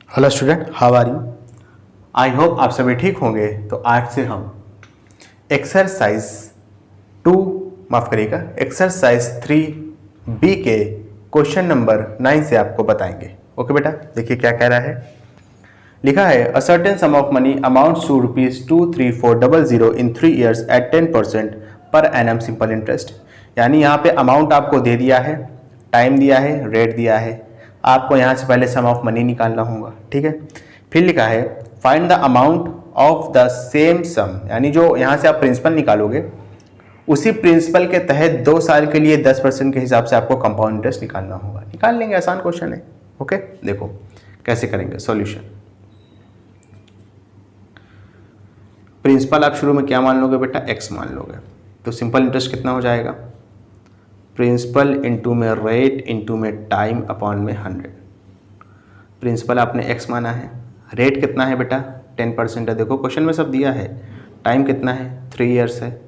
Hello student, how are you? I hope आप सभी ठीक होंगे। तो आज से हम एक्सरसाइज 2 माफ करिएगा एक्सरसाइज 3B के क्वेश्चन नंबर 9 से आपको बताएंगे। ओके बेटा, देखिए क्या कह रहा है। लिखा है a certain sum of money amounts to ₹23400 in 3 years at 10% per annum simple interest. यानी यहाँ पे अमाउंट आपको दे दिया है, टाइम दिया है, रेट दिया है। आपको यहाँ से पहले सम ऑफ मनी निकालना होगा, ठीक है। फिर लिखा है find the amount of the same sum, यानी जो यहाँ से आप प्रिंसिपल निकालोगे उसी प्रिंसिपल के तहत 2 साल के लिए 10% के हिसाब से आपको कंपाउंड इंटरेस्ट निकालना होगा। निकाल लेंगे, आसान क्वेश्चन है। ओके, देखो कैसे करेंगे सॉल्यूशन। प्रिंसिपल आप शुरू में क्या मान लोगे बेटा? x मान लोगे। तो सिंपल इंटरेस्ट कितना हो जाएगा? प्रिंसिपल इंटू में रेट इंटू में टाइम अपॉन में 100। प्रिंसिपल आपने x माना है, रेट कितना है बेटा? 10% है। देखो क्वेश्चन में सब दिया है। टाइम कितना है? 3 years है,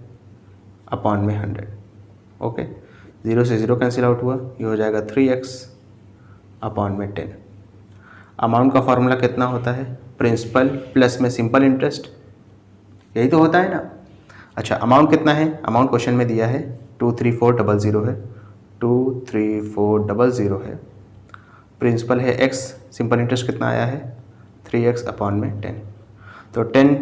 अपॉन में 100। ओके, 0 से 0 कैंसिल आउट हुआ, ये हो जाएगा 3x अपॉन में 10। अमाउंट का फॉर्मूला कितना होता है? प्रिंसिपल प्लस में सिंपल इंटरेस्ट, यही तो होता है ना। अच्छा, अमाउंट कितना है? अमाउंट क्वेश्चन में दिया है 23400 है, 23400 है। प्रिंसिपल है x, सिंपल इंटरेस्ट कितना आया है? 3x अपॉन में 10। तो 10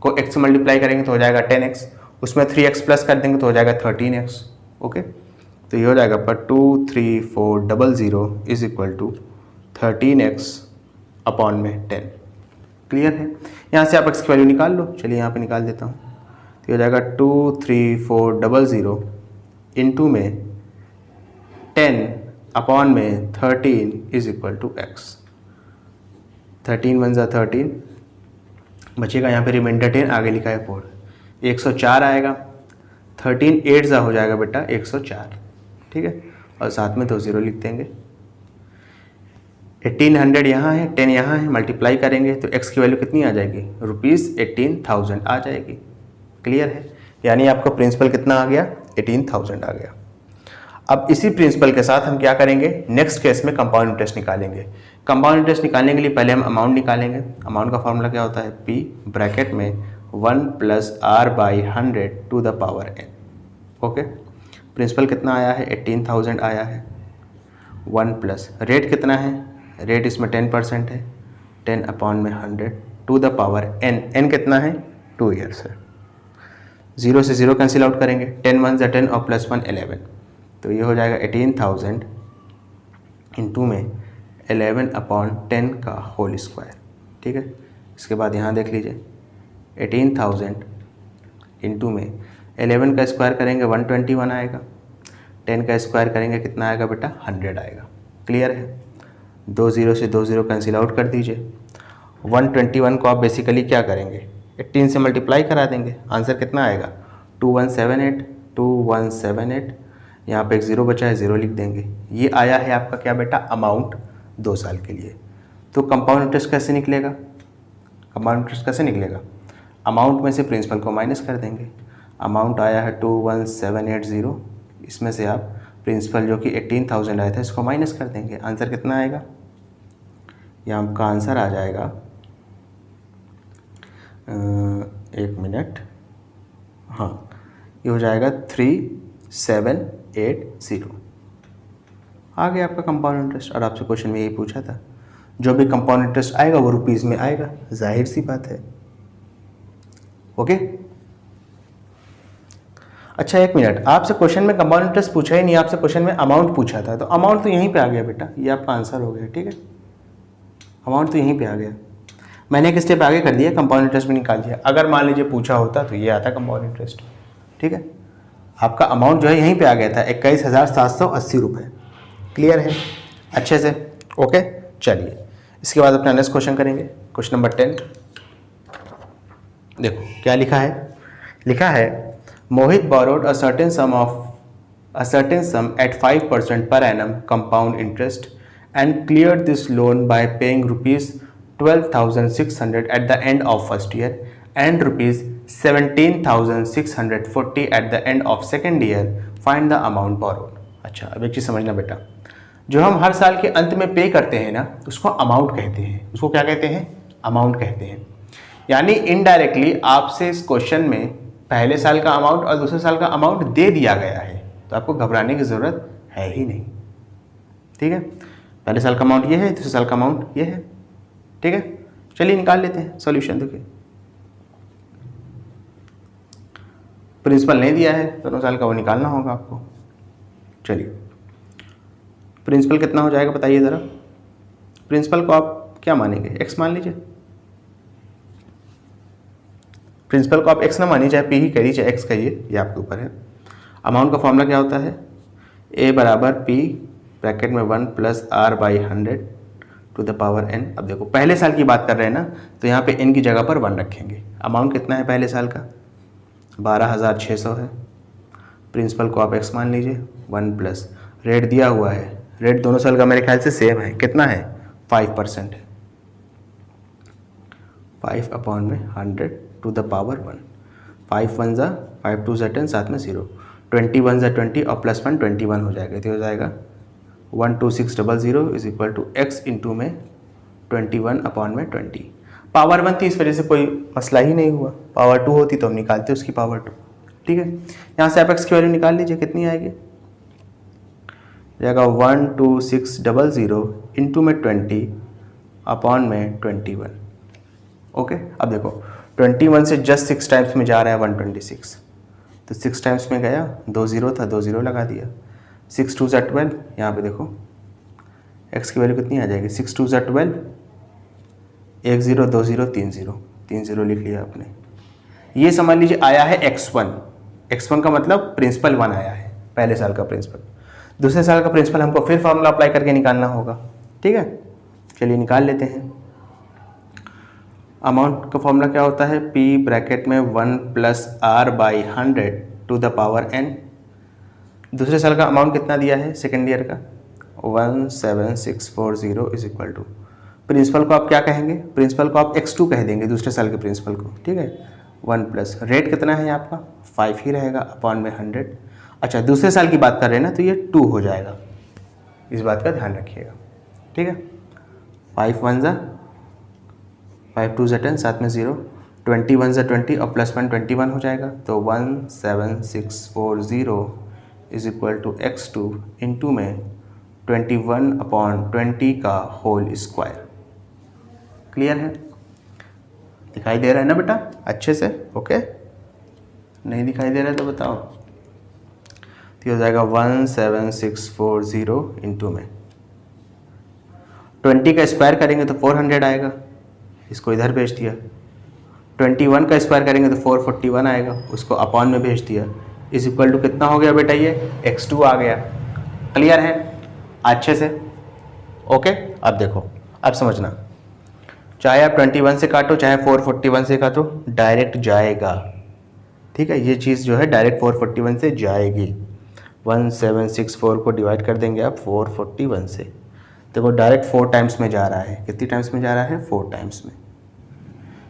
को x से मल्टीप्लाई करेंगे तो हो जाएगा 10x, उसमें 3x प्लस कर देंगे तो हो जाएगा 13x। ओके, तो ये हो जाएगा पर 23400 is equal to 13x upon में 10। क्लियर है? यहाँ से आप x की वैल्यू निकाल लो। चलिए यहाँ पे निकाल देता हूँ। तो हो जाएगा 23400 इंटू में 10 अपॉन में 13 इज इक्वल टू x। 13 1 ज़ा 13, बचेगा यहाँ पे रिमाइंडर 10, आगे लिखा है 4, 104 आएगा। 13 8 ज़ा हो जाएगा बेटा 104, ठीक है। और साथ में 2 0 लिख देंगे। 1800 यहाँ है, 10 यहाँ है, मल्टीप्लाई करेंगे तो x की वैल्यू कितनी आ जाएगी? ₹18,000 आ जाएगी। क्लियर है? यानी आपका प्रिंसिपल कितना आ गया? 18,000 आ गया। अब इसी प्रिंसिपल के साथ हम क्या करेंगे? नेक्स्ट केस में कंपाउंड इंटरेस्ट निकालेंगे। कंपाउंड इंटरेस्ट निकालने के लिए पहले हम अमाउंट निकालेंगे। अमाउंट का फॉर्मूला क्या होता है? P ब्रैकेट में 1 + R/100 to the power n। Okay, principal कितना आया है? 18,000 आया है। 1 प्लस रेट कितना है? रेट इसमें 10% है, 10 अपॉन में 100 to the power n। n कितना है? 2 years है। 0 से 0 कैंसिल आउट करेंगे, 10 1 ज़ा 10 और +1 11। तो ये हो जाएगा 18,000 इंटू में 11 अपॉन 10 का होल स्क्वायर, ठीक है। इसके बाद यहाँ देख लीजिए 18,000 इंटू में 11 का स्क्वायर करेंगे 121 आएगा, 10 का स्क्वायर करेंगे कितना आएगा बेटा? 100 आएगा। क्लियर है? 2 0 से 2 0 कैंसिल आउट कर दीजिए। 121 को आप बेसिकली क्या करेंगे? 18 से मल्टीप्लाई करा देंगे। आंसर कितना आएगा? 2178। यहाँ पे एक 0 बचा है, 0 लिख देंगे। ये आया है आपका क्या बेटा? अमाउंट 2 साल के लिए। तो कंपाउंड इंटरेस्ट कैसे निकलेगा? कंपाउंड इंटरेस्ट कैसे निकलेगा? अमाउंट में से प्रिंसिपल को माइनस कर देंगे। अमाउंट आया है 21780, इसमें से आप प्रिंसिपल जो कि 18,000 आया था इसको माइनस कर देंगे। आंसर कितना आएगा? यहाँ आपका आंसर आ जाएगा, एक मिनट, हाँ, ये हो जाएगा 3780। आ गया आपका कंपाउंड इंटरेस्ट। और आपसे क्वेश्चन में यही पूछा था, जो भी कंपाउंड इंटरेस्ट आएगा वो रुपीज़ में आएगा, जाहिर सी बात है। ओके, अच्छा एक मिनट, आपसे क्वेश्चन में कंपाउंड इंटरेस्ट पूछा ही नहीं, आपसे क्वेश्चन में अमाउंट पूछा था। तो अमाउंट तो यहीं पे आ गया बेटा, ये आपका आंसर हो गया, ठीक है। अमाउंट तो यहीं पे आ गया, मैंने एक स्टेप आगे कर दिया, कंपाउंड इंटरेस्ट भी निकाल दिया। अगर मान लीजिए पूछा होता तो ये आता कंपाउंड इंटरेस्ट, ठीक है। आपका अमाउंट जो है यहीं पे आ गया था 21,780 रुपये। क्लियर है अच्छे से? ओके, चलिए इसके बाद अपना नेक्स्ट क्वेश्चन करेंगे। क्वेश्चन नंबर 10 देखो क्या लिखा है। लिखा है मोहित borrowed a certain sum at 5% per annum compound interest and cleared this loan by paying rupees 12,600 at the end of first year and rupees 17,640 at the end of second year. Find the amount borrowed। अच्छा, अब एक चीज़ समझना बेटा, जो हम हर साल के अंत में पे करते हैं ना, उसको अमाउंट कहते हैं। उसको क्या कहते हैं? अमाउंट कहते हैं। यानी इनडायरेक्टली आपसे इस क्वेश्चन में पहले साल का अमाउंट और दूसरे साल का अमाउंट दे दिया गया है, तो आपको घबराने की ज़रूरत है ही नहीं। ठीक है, पहले साल का अमाउंट ये है, दूसरे साल का अमाउंट ये है। ठीक है, चलिए निकाल लेते हैं सॉल्यूशन। देखिए, प्रिंसिपल नहीं दिया है, दोनों साल का वो निकालना होगा आपको। चलिए, प्रिंसिपल कितना हो जाएगा बताइए ज़रा। प्रिंसिपल को आप क्या मानेंगे? एक्स मान लीजिए। प्रिंसिपल को आप एक्स ना मानिए, चाहे पी ही करिए चाहे एक्स कहिए, ये आपके ऊपर है। अमाउंट का फॉर्मूला क्या होता है? ए बराबर पी ब्रैकेट में 1 plus R by 100 to the power N. अब देखो, पहले साल की बात कर रहे हैं ना, तो यहाँ पे एन की जगह पर 1 रखेंगे। अमाउंट कितना है पहले साल का? 12,600 है। प्रिंसिपल को आप एक्स मान लीजिए, 1 प्लस रेट दिया हुआ है। रेट दोनों साल का मेरे ख्याल से सेम है। कितना है? 5% है। 5 अपॉन में 100 टू द पावर 1। 5 1 ज़ा 5 2 ज़ा 10, साथ में 0। 20 1 ज़ा 20 और प्लस 1 21 हो जाएगा। तो हो जाएगा 12600 is equal to X into में 21 अपॉन में 20। पावर 1 थी, इस वजह से कोई मसला ही नहीं हुआ। पावर 2 होती तो हम निकालते उसकी पावर 2। ठीक है, यहाँ से आप एक्स की वैल्यू निकाल लीजिए, कितनी आएगी? जाएगा 12600 इंटू में 20 अपॉन में 21। ओके, अब देखो 21 से जस्ट 6 टाइम्स में जा रहा है 126, तो 6 टाइम्स में गया, 2 0 था, 2 0 लगा दिया। 6 2 ज़ा 12, यहाँ पे देखो x की वैल्यू कितनी आ जाएगी? 6 2 ज़ा 12, 1 0 2 0 3 0, 3 0 लिख लिया आपने। ये समझ लीजिए आया है x1। x1 का मतलब प्रिंसिपल 1 आया है, पहले साल का प्रिंसिपल। दूसरे साल का प्रिंसिपल हमको फिर फॉर्मूला अप्लाई करके निकालना होगा। ठीक है, चलिए निकाल लेते हैं। अमाउंट का फॉर्मूला क्या होता है? p ब्रैकेट में 1 plus R by 100 to the power n। दूसरे साल का अमाउंट कितना दिया है सेकेंड ईयर का? 17640 इज इक्वल टू, प्रिंसिपल को आप क्या कहेंगे? प्रिंसिपल को आप x2 कह देंगे, दूसरे साल के प्रिंसिपल को। ठीक है, 1 प्लस रेट कितना है आपका? 5 ही रहेगा अपॉन में 100। अच्छा, दूसरे साल की बात कर रहे हैं ना, तो ये 2 हो जाएगा, इस बात का ध्यान रखिएगा। ठीक है, 5 1 ज़ा 5 2 ज़ा 10, साथ में 0। 20 1 ज़ा 20 और प्लस 1 21 हो जाएगा। तो 17640 is equal to x2 into में 21 अपॉन 20 का होल स्क्वायर। क्लियर है? दिखाई दे रहा है ना बेटा अच्छे से? ओके, नहीं दिखाई दे रहा है तो बताओ। तो हो जाएगा 17640 इंटू में 20 का स्क्वायर करेंगे तो 400 आएगा, इसको इधर भेज दिया। 21 का स्क्वायर करेंगे तो 441 आएगा, उसको अपॉन में भेज दिया। इस इक्वल टू कितना हो गया बेटा? ये x2 आ गया। क्लियर है अच्छे से? ओके, अब देखो, अब समझना, चाहे आप 21 से काटो चाहे 441 से काटो, डायरेक्ट जाएगा। ठीक है, ये चीज़ जो है डायरेक्ट 441 से जाएगी। 1764 को डिवाइड कर देंगे आप 441 से, देखो डायरेक्ट 4 टाइम्स में जा रहा है। कितनी टाइम्स में जा रहा है? 4 टाइम्स में।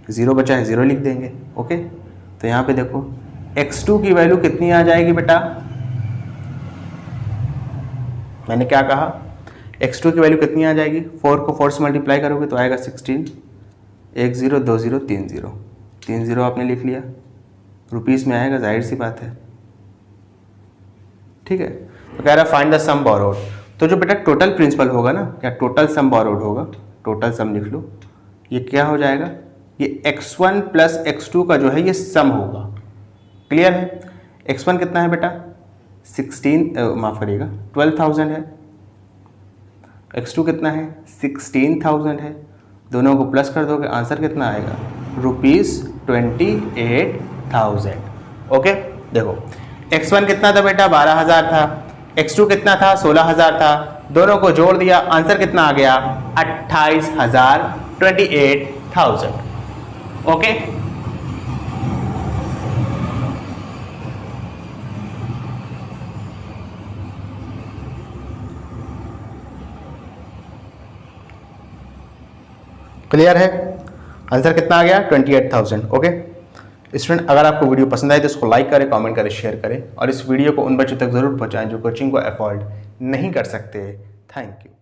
0 बचा है, 0 लिख देंगे। ओके, तो यहाँ पे देखो x2 की वैल्यू कितनी आ जाएगी बेटा? मैंने क्या कहा? x2 की वैल्यू कितनी आ जाएगी? 4 को 4 से मल्टीप्लाई करोगे तो आएगा 16। 1 0 2 0 3 0, 3 0 आपने लिख लिया, रुपीज़ में आएगा, जाहिर सी बात है। ठीक है, तो कह रहा है फाइंड द सम बोरोड। तो जो बेटा टोटल प्रिंसिपल होगा ना, क्या टोटल सम बोरोड होगा? टोटल सम लिख लो, ये क्या हो जाएगा? ये x1 प्लस x2 का जो है ये सम होगा। क्लियर है? x1 कितना है बेटा? 12,000 है। x2 कितना है? 16,000 है। दोनों को प्लस कर दोगे, आंसर कितना आएगा? ₹28,000। ओके, देखो x1 कितना था बेटा? 12,000 था। x2 कितना था? 16,000 था। दोनों को जोड़ दिया, आंसर कितना आ गया? 28,000, 28,000। ओके, क्लियर है? आंसर कितना आ गया? 28,000। ओके स्टूडेंट, अगर आपको वीडियो पसंद आए तो इसको लाइक करें, कमेंट करें, शेयर करें और इस वीडियो को उन बच्चों तक ज़रूर पहुंचाएं जो कोचिंग को अफोर्ड नहीं कर सकते। Thank you.